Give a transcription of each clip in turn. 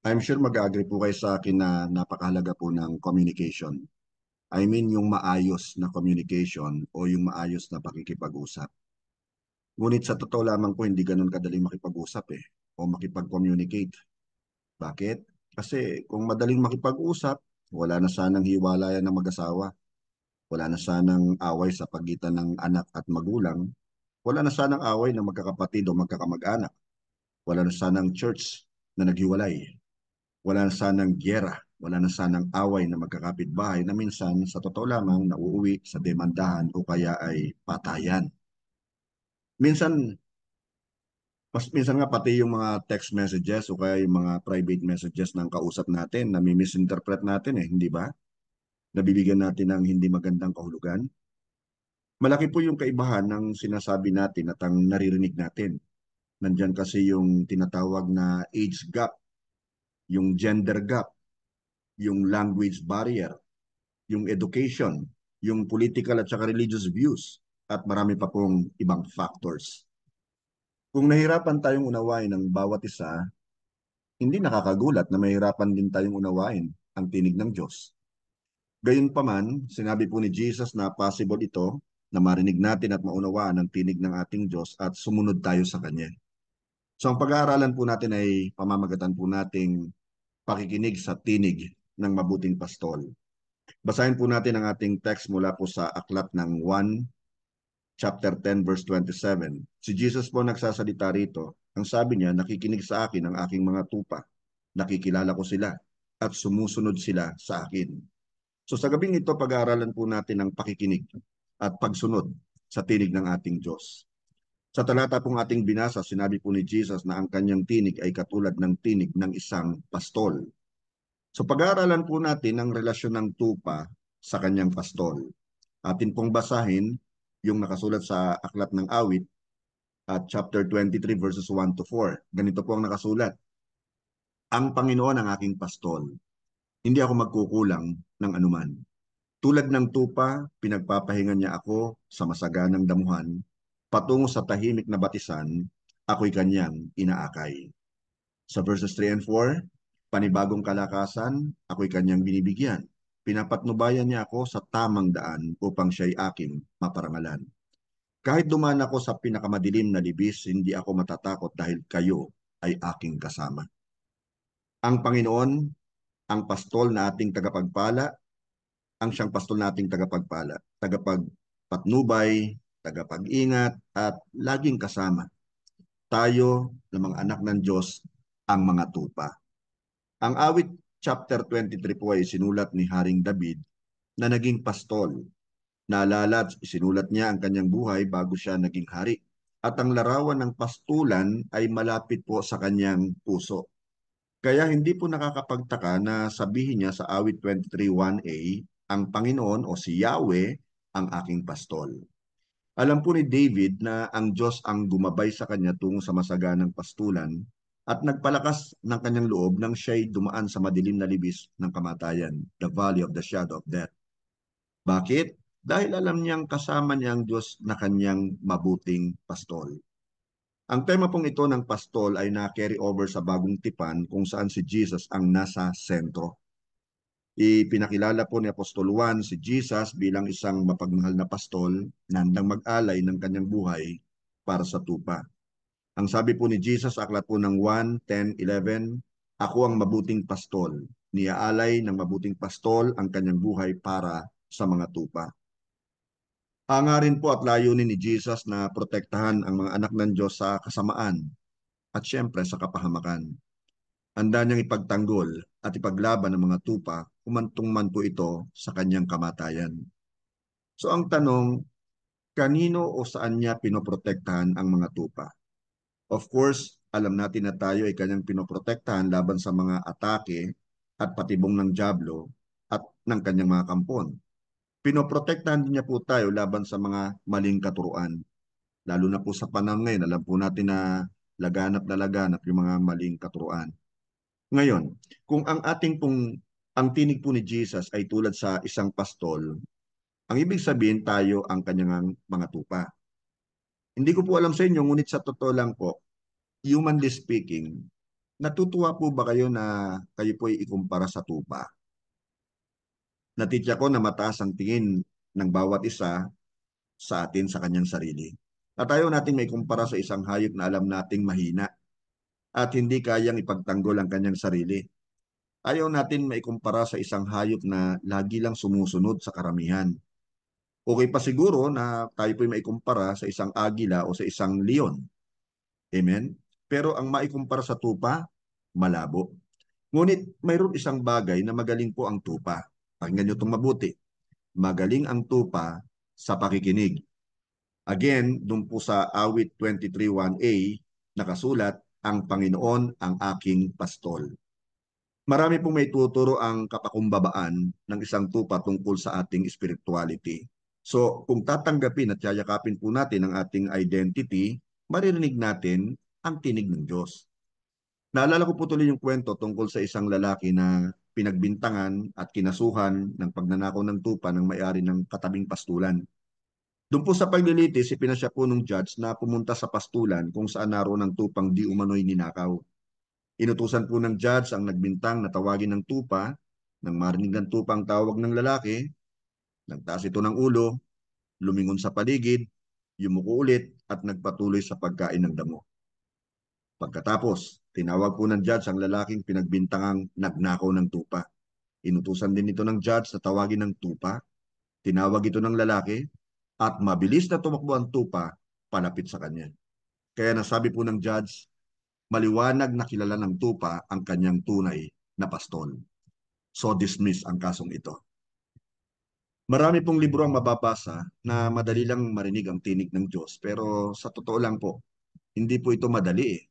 I'm sure mag-agree po kayo sa akin na napakahalaga po ng communication. I mean yung maayos na communication o yung maayos na pakikipag-usap. Ngunit sa totoo lamang po, hindi ganun kadaling makipag-usap o makipag-communicate. Bakit? Kasi kung madaling makipag-usap, wala na sanang hiwalayan ng mag-asawa. Wala na sanang away sa pagitan ng anak at magulang. Wala na sanang away ng magkakapatid o magkakamag-anak. Wala na sanang church na naghiwalay. Wala na sanang gyera, wala na sanang away na magkakapitbahay na minsan sa totoo lamang nauuwi sa demandahan o kaya ay patayan. Minsan, minsan nga pati yung mga text messages o kaya yung mga private messages ng kausap natin na misinterpret natin hindi ba? Nabibigyan natin ng hindi magandang kahulugan. Malaki po yung kaibahan ng sinasabi natin at ang naririnig natin. Nandyan kasi yung tinatawag na age gap, yung gender gap, yung language barrier, yung education, yung political at saka religious views, at marami pa pong ibang factors. Kung nahirapan tayong unawain ng bawat isa, hindi nakakagulat na mahirapan din tayong unawain ang tinig ng Diyos. Gayunpaman, sinabi po ni Jesus na possible ito na marinig natin at maunawaan ang tinig ng ating Diyos at sumunod tayo sa Kanya. So ang pag-aaralan po natin ay pamamagatan po nating pakikinig sa tinig ng mabuting pastol. Basahin po natin ang ating text mula po sa aklat ng 1 chapter 10 verse 27. Si Jesus po nagsasalita rito. Ang sabi niya, nakikinig sa akin ang aking mga tupa. Nakikilala ko sila at sumusunod sila sa akin. So sa gabing ito, pag-aaralan po natin ang pakikinig at pagsunod sa tinig ng ating Diyos. Sa talata pong ating binasa, sinabi po ni Jesus na ang kanyang tinig ay katulad ng tinig ng isang pastol. So pag-aaralan po natin ang relasyon ng tupa sa kanyang pastol. Atin pong basahin yung nakasulat sa Aklat ng Awit at chapter 23 verses 1 to 4. Ganito po ang nakasulat. Ang Panginoon ang aking pastol. Hindi ako magkukulang ng anuman. Tulad ng tupa, pinagpapahinga niya ako sa masaganang damuhan. Patungo sa tahimik na batisan, ako'y kanyang inaakay. Sa verses 3 and 4, panibagong kalakasan, ako'y kanyang binibigyan. Pinapatnubayan niya ako sa tamang daan upang siya'y aking maparangalan. Kahit dumaan ako sa pinakamadilim na libis, hindi ako matatakot dahil kayo ay aking kasama. Ang Panginoon, ang pastol na ating tagapagpala, ang siyang pastol na ating tagapagpala, tagapagpatnubay, tagapag-ingat, at laging kasama. Tayo, ng mga anak ng Diyos, ang mga tupa. Ang awit chapter 23 po ay sinulat ni Haring David na naging pastol. Naalala at isinulat niya ang kanyang buhay bago siya naging hari. At ang larawan ng pastulan ay malapit po sa kanyang puso. Kaya hindi po nakakapagtaka na sabihin niya sa awit 23:1a, ang Panginoon o si Yahweh ang aking pastol. Alam po ni David na ang Diyos ang gumabay sa kanya tungo sa masaganang pastulan at nagpalakas ng kanyang loob nang siya'y dumaan sa madilim na libis ng kamatayan, the valley of the shadow of death. Bakit? Dahil alam niyang kasama niya ang Diyos na kanyang mabuting pastol. Ang tema pong ito ng pastol ay na-carry over sa bagong tipan kung saan si Jesus ang nasa sentro. Ipinakilala po ni Apostol Juan si Jesus bilang isang mapagmahal na pastol na handang mag-alay ng kanyang buhay para sa tupa. Ang sabi po ni Jesus sa aklat po ng 1:10-11, ako ang mabuting pastol. Niaalay ng mabuting pastol ang kanyang buhay para sa mga tupa. Hangarin po at layunin ni Jesus na protektahan ang mga anak ng Diyos sa kasamaan at siyempre sa kapahamakan. Handa niyang ipagtanggol at ipaglaban ng mga tupa humantong man po ito sa kanyang kamatayan. So ang tanong, kanino o saan niya pinoprotektahan ang mga tupa? Of course, alam natin na tayo ay kanyang pinoprotektahan laban sa mga atake at patibong ng dyablo at ng kanyang mga kampon. Pinoprotektahan din niya po tayo laban sa mga maling katuruan. Lalo na po sa panahon ngayon, alam po natin na laganap yung mga maling katuruan. Ngayon, kung ang tinig po ni Jesus ay tulad sa isang pastol, ang ibig sabihin tayo ang kanyang mga tupa. Hindi ko po alam sa inyo, ngunit sa totoo lang po, humanly speaking, Natutuwa po ba kayo na kayo po ay ikumpara sa tupa? Natitya ko na mataas ang tingin ng bawat isa sa atin sa kanyang sarili. At ayaw natin may kumpara sa isang hayop na alam nating mahina at hindi kayang ipagtanggol ang kanyang sarili. Ayaw natin maikumpara sa isang hayop na lagi lang sumusunod sa karamihan. Okay pa siguro na tayo po'y maikumpara sa isang agila o sa isang leon. Amen? Pero ang maikumpara sa tupa, malabo. Ngunit mayroon isang bagay na magaling po ang tupa. Pakinggan nyo itong mabuti. Magaling ang tupa sa pakikinig. Again, dun po sa awit 23:1a, nakasulat, ang Panginoon ang aking pastol. Marami pong may tuturo ang kapakumbabaan ng isang tupa tungkol sa ating spirituality. So, kung tatanggapin at yayakapin po natin ang ating identity, maririnig natin ang tinig ng Diyos. Naalala ko po tuloy yung kwento tungkol sa isang lalaki na pinagbintangan at kinasuhan ng pagnanakaw ng tupa ng may-ari ng katabing pastulan. Doon po sa paglilitis, ipinasya po ng judge na pumunta sa pastulan kung saan naroon ang tupang di umano'y ninakaw. Inutusan po ng judge ang nagbintang na tawagin ng tupa. Nang marinig ng tupa ang tawag ng lalaki, nagtaas ito ng ulo, lumingon sa paligid, yumuko ulit at nagpatuloy sa pagkain ng damo. Pagkatapos, tinawag po ng judge ang lalaking pinagbintangang nagnakaw ng tupa. Inutusan din ito ng judge na tawagin ng tupa. Tinawag ito ng lalaki at mabilis na tumakbo ang tupa palapit sa kanya. Kaya nasabi po ng judge, maliwanag na kilala ng tupa ang kanyang tunay na pastol. So dismiss ang kasong ito. Marami pong libro ang mababasa na madali lang marinig ang tinig ng Diyos. Pero sa totoo lang po, hindi po ito madali eh.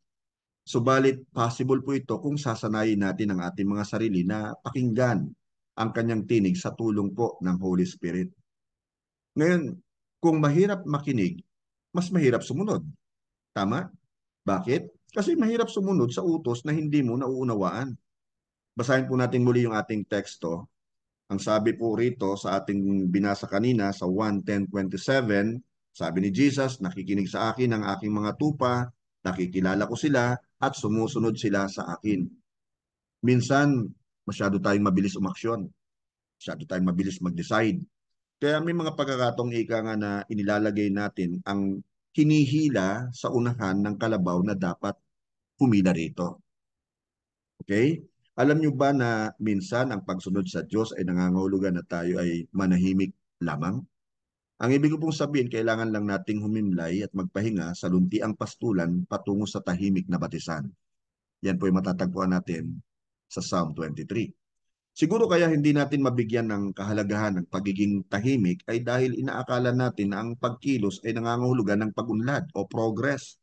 Subalit possible po ito kung sasanayin natin ang ating mga sarili na pakinggan ang kanyang tinig sa tulong po ng Holy Spirit. Ngayon, kung mahirap makinig, mas mahirap sumunod. Tama? Bakit? Kasi mahirap sumunod sa utos na hindi mo nauunawaan. Basahin po natin muli yung ating teksto. Ang sabi po rito sa ating binasa kanina sa 1:10-27, sabi ni Jesus, nakikinig sa akin ang aking mga tupa, nakikilala ko sila at sumusunod sila sa akin. Minsan, masyado tayong mabilis umaksyon. Masyado tayong mabilis mag-decide. Kaya may mga pagkakataong ika nga na inilalagay natin ang hinihila sa unahan ng kalabaw na dapat humila rito. Okay? Alam nyo ba na minsan ang pagsunod sa Diyos ay nangangahulugan na tayo ay manahimik lamang? Ang ibig ko pong sabihin, kailangan lang nating humimlay at magpahinga sa luntiang pastulan patungo sa tahimik na batisan. Yan po ay matatagpuan natin sa Psalm 23. Siguro kaya hindi natin mabigyan ng kahalagahan ng pagiging tahimik ay dahil inaakala natin na ang pagkilos ay nangangahulugan ng pag-unlad o progress.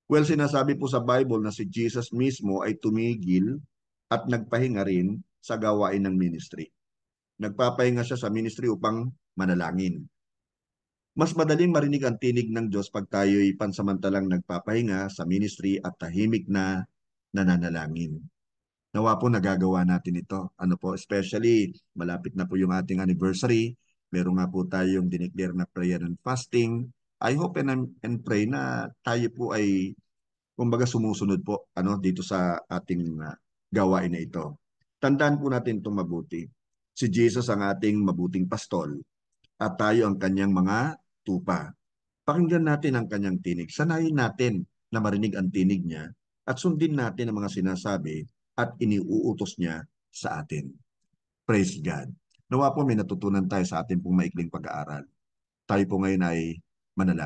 Well, sinasabi po sa Bible na si Jesus mismo ay tumigil at nagpahinga rin sa gawain ng ministry. Nagpapahinga siya sa ministry upang manalangin. Mas madaling marinig ang tinig ng Diyos pag tayo'y pansamantalang nagpapahinga sa ministry at tahimik na nananalangin. Nawa po nagagawa natin ito. Ano po, especially malapit na po yung ating anniversary. Meron nga po tayong dineclare na prayer and fasting. I hope and pray na tayo po ay kumbaga sumusunod po dito sa ating gawain na ito. Tandaan po natin itong mabuti. Si Jesus ang ating mabuting pastol at tayo ang kanyang mga tupa. Pakinggan natin ang kanyang tinig. Sanayin natin na marinig ang tinig niya at sundin natin ang mga sinasabi at iniuutos niya sa atin. Praise God. Nawa po may natutunan tayo sa ating pong maikling pag-aaral. Tayo po ngayon ay manalangin.